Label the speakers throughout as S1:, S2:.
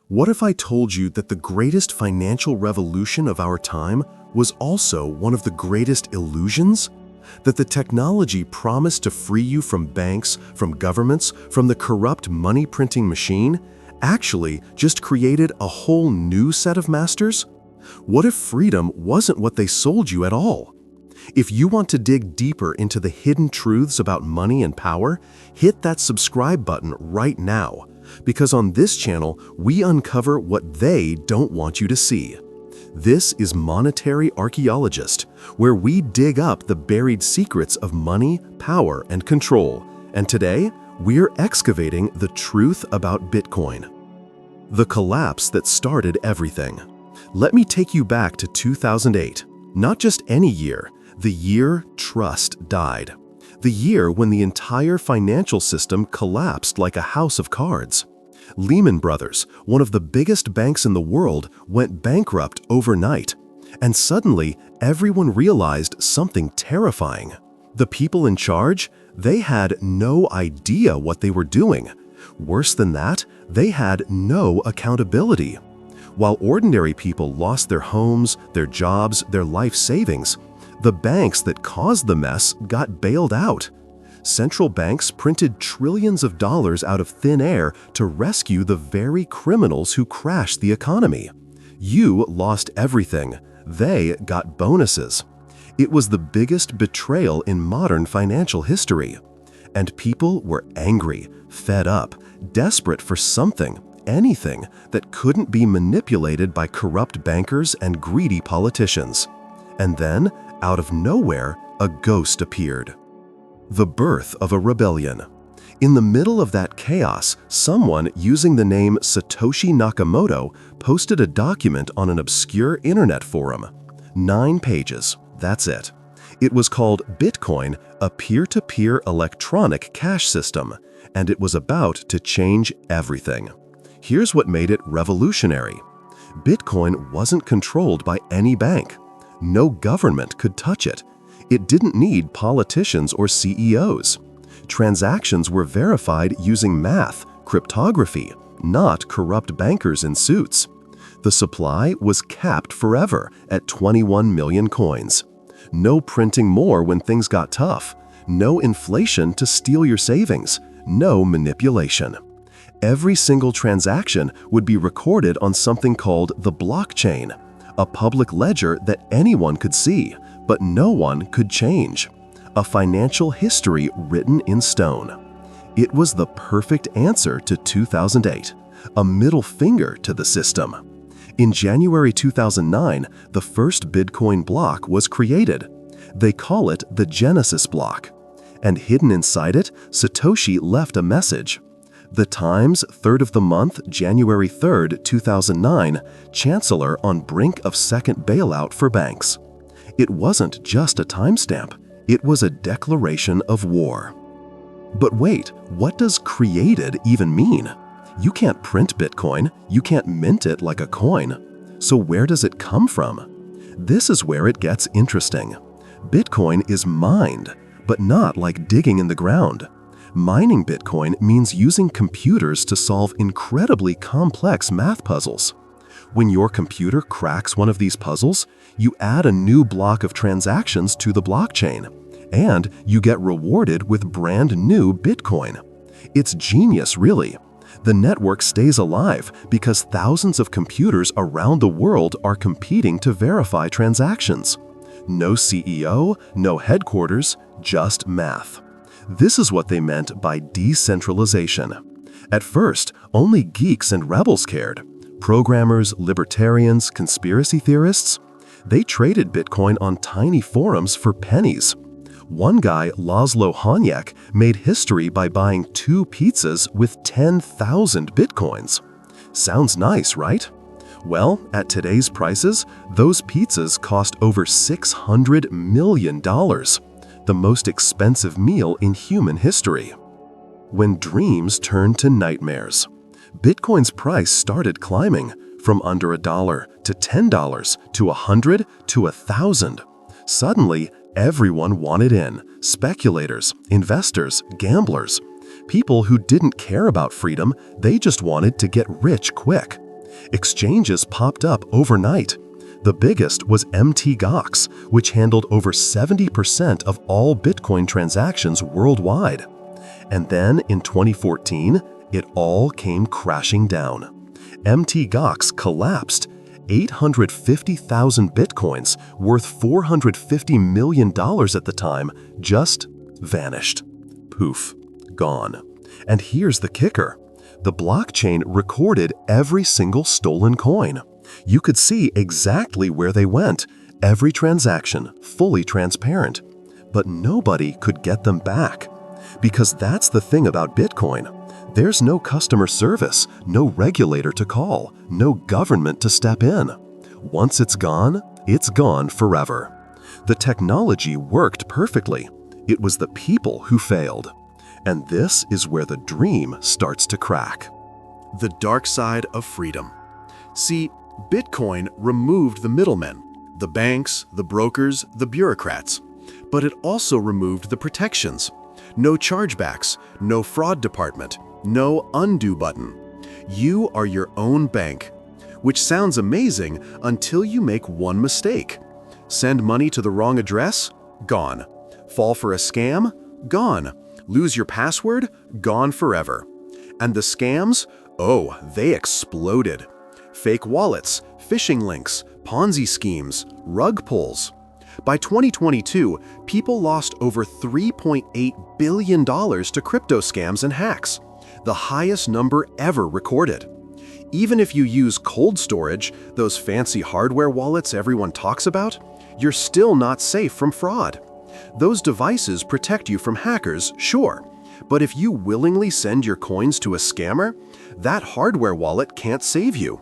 S1: What if I told you that the greatest financial revolution of our time was also one of the greatest illusions? That the technology promised to free you from banks, from governments, from the corrupt money printing machine, actually just created a whole new set of masters? What if freedom wasn't what they sold you at all? If you want to dig deeper into the hidden truths about money and power, hit that subscribe button right now, because on this channel, we uncover what they don't want you to see. This is Monetary Archaeologist, where we dig up the buried secrets of money, power, and control. And today, we're excavating the truth about Bitcoin. The collapse that started everything. Let me take you back to 2008. Not just any year, the year trust died. The year when the entire financial system collapsed like a house of cards. Lehman Brothers, one of the biggest banks in the world, went bankrupt overnight. And suddenly, everyone realized something terrifying. The people in charge, they had no idea what they were doing. Worse than that, they had no accountability. While ordinary people lost their homes, their jobs, their life savings, the banks that caused the mess got bailed out. Central banks printed trillions of dollars out of thin air to rescue the very criminals who crashed the economy. You lost everything. They got bonuses. It was the biggest betrayal in modern financial history. And people were angry, fed up, desperate for something, anything that couldn't be manipulated by corrupt bankers and greedy politicians. And then, out of nowhere, a ghost appeared. The birth of a rebellion. In the middle of that chaos, someone using the name Satoshi Nakamoto posted a document on an obscure internet forum. 9 pages, that's it. It was called Bitcoin, a peer-to-peer electronic cash system, and it was about to change everything. Here's what made it revolutionary. Bitcoin wasn't controlled by any bank. No government could touch it. It didn't need politicians or CEOs. Transactions were verified using math, cryptography, not corrupt bankers in suits. The supply was capped forever at 21 million coins. No printing more when things got tough. No inflation to steal your savings. No manipulation. Every single transaction would be recorded on something called the blockchain, a public ledger that anyone could see, but no one could change. A financial history written in stone. It was the perfect answer to 2008, a middle finger to the system. In January 2009, the first Bitcoin block was created. They call it the Genesis block. And hidden inside it, Satoshi left a message. The Times, 3rd of the month, January 3rd, 2009, Chancellor on brink of second bailout for banks. It wasn't just a timestamp, it was a declaration of war. But wait, what does created even mean? You can't print Bitcoin, you can't mint it like a coin. So where does it come from? This is where it gets interesting. Bitcoin is mined, but not like digging in the ground. Mining Bitcoin means using computers to solve incredibly complex math puzzles. When your computer cracks one of these puzzles, you add a new block of transactions to the blockchain, and you get rewarded with brand new Bitcoin. It's genius, really. The network stays alive because thousands of computers around the world are competing to verify transactions. No CEO, no headquarters, just math. This is what they meant by decentralization. At first, only geeks and rebels cared. Programmers, libertarians, conspiracy theorists. They traded Bitcoin on tiny forums for pennies. One guy, Laszlo Hanyek, made history by buying 2 pizzas with 10,000 Bitcoins. Sounds nice, right? Well, at today's prices, those pizzas cost over $600 million. The most expensive meal in human history. When dreams turned to nightmares. Bitcoin's price started climbing from under $1 to $10 to $100 to $1,000. Suddenly, everyone wanted in. Speculators, investors, gamblers. People who didn't care about freedom, they just wanted to get rich quick. Exchanges popped up overnight. The biggest was MTGOX, which handled over 70% of all Bitcoin transactions worldwide. And then in 2014, it all came crashing down. MTGOX collapsed. 850,000 Bitcoins, worth $450 million at the time, just vanished. Poof, gone. And here's the kicker. The blockchain recorded every single stolen coin. You could see exactly where they went, every transaction fully transparent. But nobody could get them back. Because that's the thing about Bitcoin. There's no customer service, no regulator to call, no government to step in. Once it's gone forever. The technology worked perfectly. It was the people who failed. And this is where the dream starts to crack. The dark side of freedom. See, Bitcoin removed the middlemen, the banks, the brokers, the bureaucrats. But it also removed the protections. No chargebacks, no fraud department, no undo button. You are your own bank, which sounds amazing until you make one mistake. Send money to the wrong address? Gone. Fall for a scam? Gone. Lose your password? Gone forever. And the scams? Oh, they exploded. Fake wallets, phishing links, Ponzi schemes, rug pulls. By 2022, people lost over $3.8 billion to crypto scams and hacks, the highest number ever recorded. Even if you use cold storage, those fancy hardware wallets everyone talks about, you're still not safe from fraud. Those devices protect you from hackers, sure, but if you willingly send your coins to a scammer, that hardware wallet can't save you.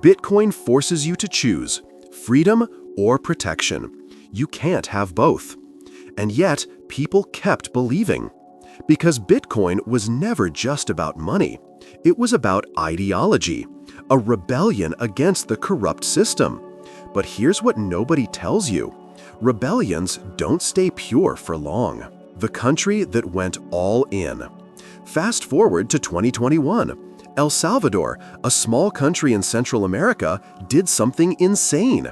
S1: Bitcoin forces you to choose freedom or protection. You can't have both. And yet, people kept believing. Because Bitcoin was never just about money. It was about ideology, a rebellion against the corrupt system. But here's what nobody tells you. Rebellions don't stay pure for long. The country that went all in. Fast forward to 2021. El Salvador, a small country in Central America, did something insane.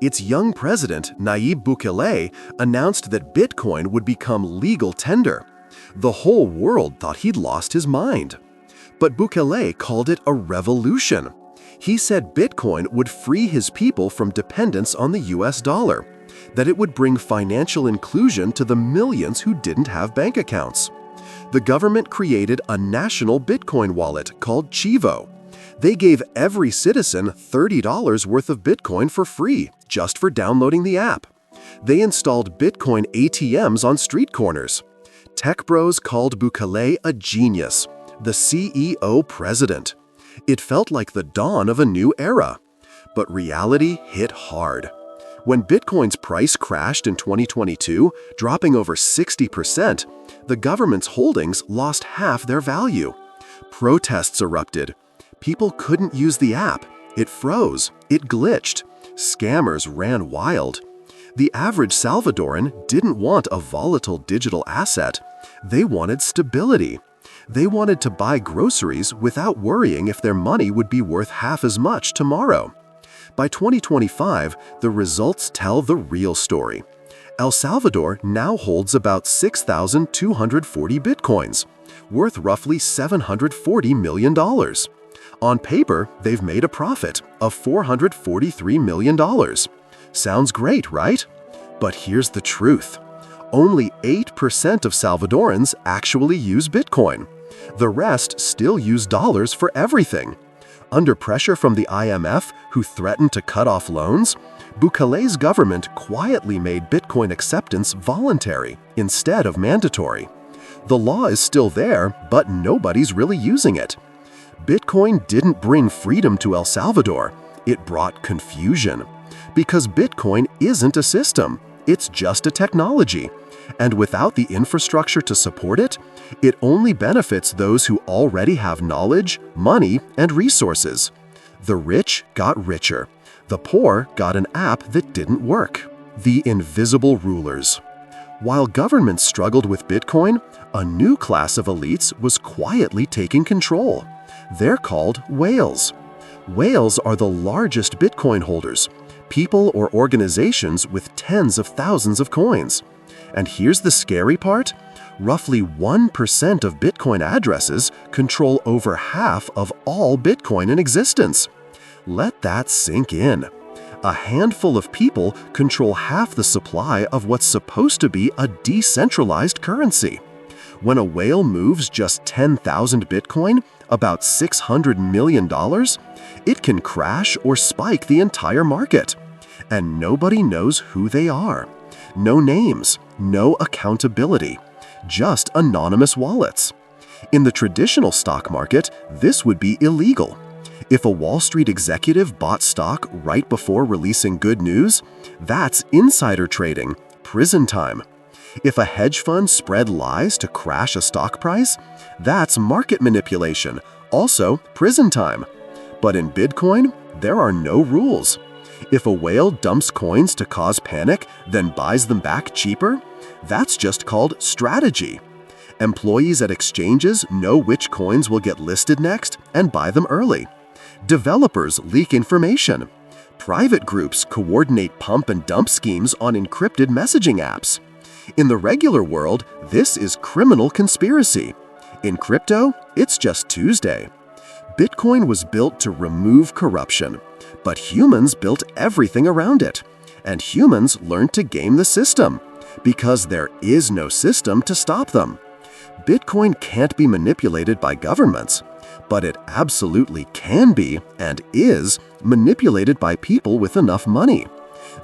S1: Its young president, Nayib Bukele, announced that Bitcoin would become legal tender. The whole world thought he'd lost his mind. But Bukele called it a revolution. He said Bitcoin would free his people from dependence on the US dollar, that it would bring financial inclusion to the millions who didn't have bank accounts. The government created a national Bitcoin wallet called Chivo. They gave every citizen $30 worth of Bitcoin for free, just for downloading the app. They installed Bitcoin ATMs on street corners. Tech bros called Bukele a genius, the CEO president. It felt like the dawn of a new era. But reality hit hard. When Bitcoin's price crashed in 2022, dropping over 60%, the government's holdings lost half their value. Protests erupted. People couldn't use the app. It froze. It glitched. Scammers ran wild. The average Salvadoran didn't want a volatile digital asset. They wanted stability. They wanted to buy groceries without worrying if their money would be worth half as much tomorrow. By 2025, the results tell the real story. El Salvador now holds about 6,240 Bitcoins, worth roughly $740 million. On paper, they've made a profit of $443 million. Sounds great, right? But here's the truth. Only 8% of Salvadorans actually use Bitcoin. The rest still use dollars for everything. Under pressure from the IMF, who threatened to cut off loans, Bukele's government quietly made Bitcoin acceptance voluntary instead of mandatory. The law is still there, but nobody's really using it. Bitcoin didn't bring freedom to El Salvador. It brought confusion. Because Bitcoin isn't a system, it's just a technology. And without the infrastructure to support it, it only benefits those who already have knowledge, money, and resources. The rich got richer. The poor got an app that didn't work. The invisible rulers. While governments struggled with Bitcoin, a new class of elites was quietly taking control. They're called whales. Whales are the largest Bitcoin holders, people or organizations with tens of thousands of coins. And here's the scary part. Roughly 1% of Bitcoin addresses control over half of all Bitcoin in existence. Let that sink in. A handful of people control half the supply of what's supposed to be a decentralized currency. When a whale moves just 10,000 Bitcoin, about $600 million, it can crash or spike the entire market. And nobody knows who they are. No names, no accountability, just anonymous wallets. In the traditional stock market, this would be illegal. If a Wall Street executive bought stock right before releasing good news, that's insider trading, prison time. If a hedge fund spread lies to crash a stock price, that's market manipulation, also prison time. But in Bitcoin, there are no rules. If a whale dumps coins to cause panic, then buys them back cheaper, that's just called strategy. Employees at exchanges know which coins will get listed next and buy them early. Developers leak information. Private groups coordinate pump and dump schemes on encrypted messaging apps. In the regular world, this is criminal conspiracy. In crypto, it's just Tuesday. Bitcoin was built to remove corruption, but humans built everything around it. And humans learned to game the system, because there is no system to stop them. Bitcoin can't be manipulated by governments, but it absolutely can be and is manipulated by people with enough money.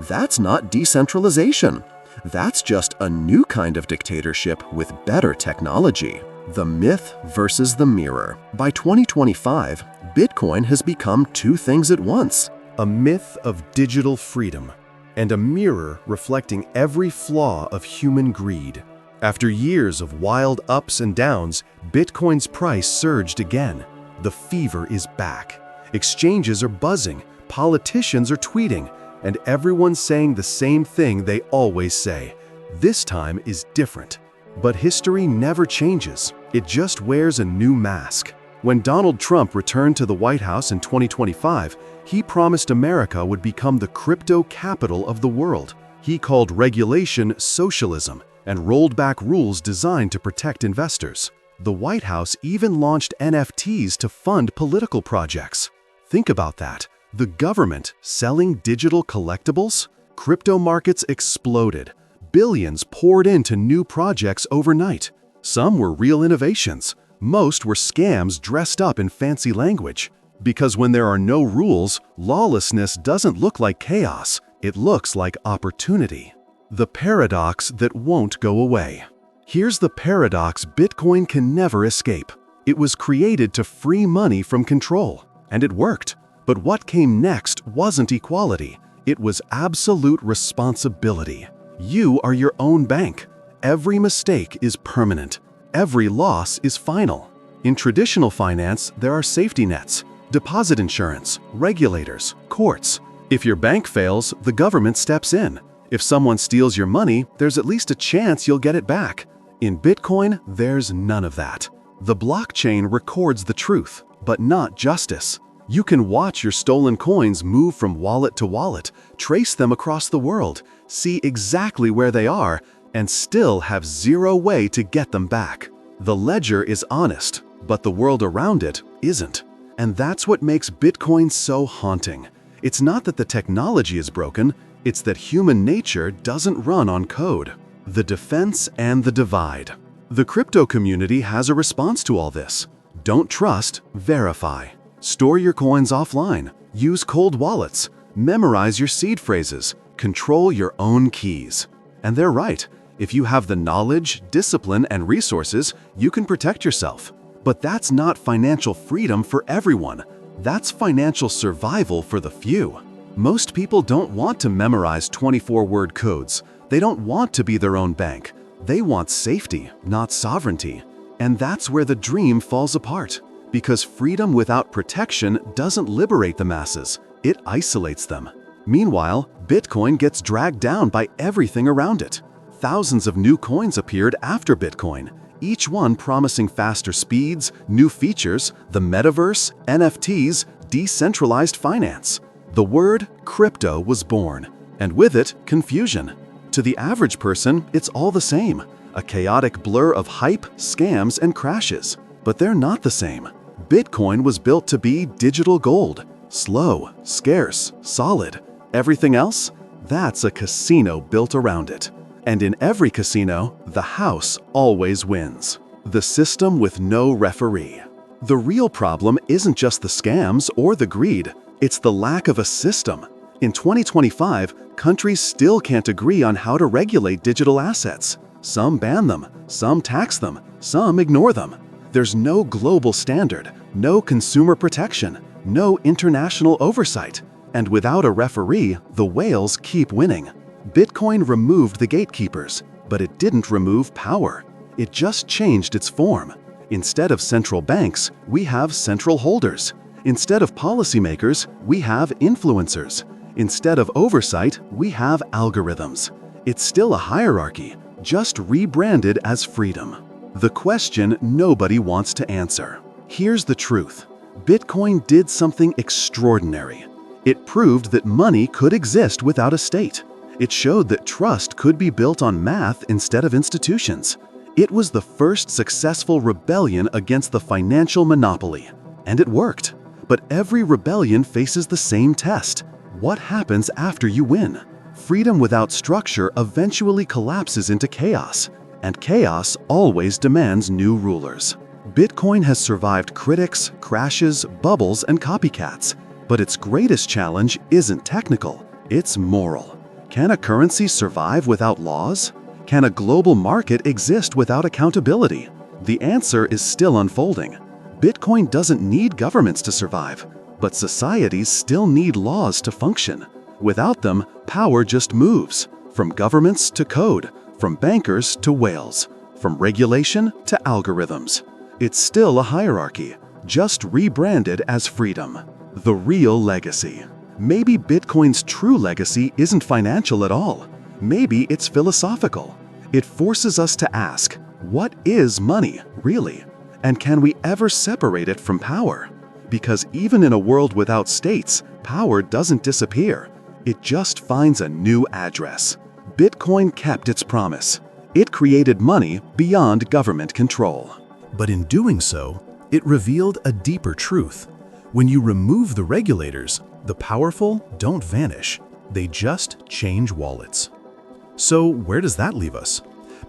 S1: That's not decentralization. That's just a new kind of dictatorship with better technology. The myth versus the mirror. By 2025, Bitcoin has become two things at once: a myth of digital freedom and a mirror reflecting every flaw of human greed. After years of wild ups and downs, Bitcoin's price surged again. The fever is back. Exchanges are buzzing, politicians are tweeting, and everyone's saying the same thing they always say: this time is different. But history never changes. It just wears a new mask. When Donald Trump returned to the White House in 2025, he promised America would become the crypto capital of the world. He called regulation socialism and rolled back rules designed to protect investors. The White House even launched NFTs to fund political projects. Think about that. The government selling digital collectibles? Crypto markets exploded. Billions poured into new projects overnight. Some were real innovations. Most were scams dressed up in fancy language. Because when there are no rules, lawlessness doesn't look like chaos. It looks like opportunity. The paradox that won't go away. Here's the paradox Bitcoin can never escape. It was created to free money from control, and it worked. But what came next wasn't equality. It was absolute responsibility. You are your own bank. Every mistake is permanent. Every loss is final. In traditional finance, there are safety nets, deposit insurance, regulators, courts. If your bank fails, the government steps in. If someone steals your money, there's at least a chance you'll get it back. In Bitcoin, there's none of that. The blockchain records the truth, but not justice. You can watch your stolen coins move from wallet to wallet, trace them across the world, see exactly where they are, and still have zero way to get them back. The ledger is honest, but the world around it isn't. And that's what makes Bitcoin so haunting. It's not that the technology is broken, it's that human nature doesn't run on code. The defense and the divide. The crypto community has a response to all this. Don't trust, verify. Store your coins offline. Use cold wallets. Memorize your seed phrases. Control your own keys. And they're right. If you have the knowledge, discipline, and resources, you can protect yourself. But that's not financial freedom for everyone. That's financial survival for the few. Most people don't want to memorize 24-word codes. They don't want to be their own bank. They want safety, not sovereignty. And that's where the dream falls apart. Because freedom without protection doesn't liberate the masses. It isolates them. Meanwhile, Bitcoin gets dragged down by everything around it. Thousands of new coins appeared after Bitcoin, each one promising faster speeds, new features, the metaverse, NFTs, decentralized finance. The word crypto was born, and with it, confusion. To the average person, it's all the same, a chaotic blur of hype, scams, and crashes. But they're not the same. Bitcoin was built to be digital gold, slow, scarce, solid. Everything else? That's a casino built around it. And in every casino, the house always wins. The system with no referee. The real problem isn't just the scams or the greed, it's the lack of a system. In 2025, countries still can't agree on how to regulate digital assets. Some ban them, some tax them, some ignore them. There's no global standard, no consumer protection, no international oversight. And without a referee, the whales keep winning. Bitcoin removed the gatekeepers, but it didn't remove power. It just changed its form. Instead of central banks, we have central holders. Instead of policymakers, we have influencers. Instead of oversight, we have algorithms. It's still a hierarchy, just rebranded as freedom. The question nobody wants to answer. Here's the truth. Bitcoin did something extraordinary. It proved that money could exist without a state. It showed that trust could be built on math instead of institutions. It was the first successful rebellion against the financial monopoly. And it worked. But every rebellion faces the same test. What happens after you win? Freedom without structure eventually collapses into chaos. And chaos always demands new rulers. Bitcoin has survived critics, crashes, bubbles, and copycats. But its greatest challenge isn't technical, it's moral. Can a currency survive without laws? Can a global market exist without accountability? The answer is still unfolding. Bitcoin doesn't need governments to survive, but societies still need laws to function. Without them, power just moves, from governments to code, from bankers to whales, from regulation to algorithms. It's still a hierarchy, just rebranded as freedom. The real legacy. Maybe Bitcoin's true legacy isn't financial at all. Maybe it's philosophical. It forces us to ask, what is money, really? And can we ever separate it from power? Because even in a world without states, power doesn't disappear. It just finds a new address. Bitcoin kept its promise. It created money beyond government control.
S2: But in doing so, it revealed a deeper truth. When you remove the regulators, the powerful don't vanish. They just change wallets. So where does that leave us?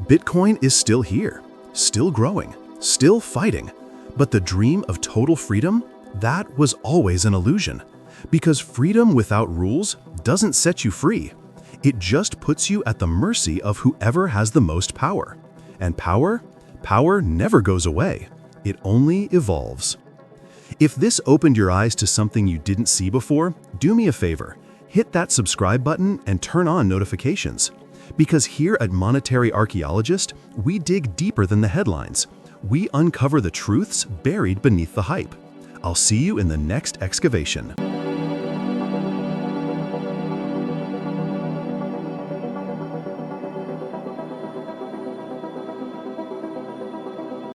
S2: Bitcoin is still here, still growing, still fighting. But the dream of total freedom, that was always an illusion. Because freedom without rules doesn't set you free. It just puts you at the mercy of whoever has the most power. And power never goes away. It only evolves. If this opened your eyes to something you didn't see before, do me a favor. Hit that subscribe button and turn on notifications. Because here at Monetary Archaeologist, we dig deeper than the headlines. We uncover the truths buried beneath the hype. I'll see you in the next excavation.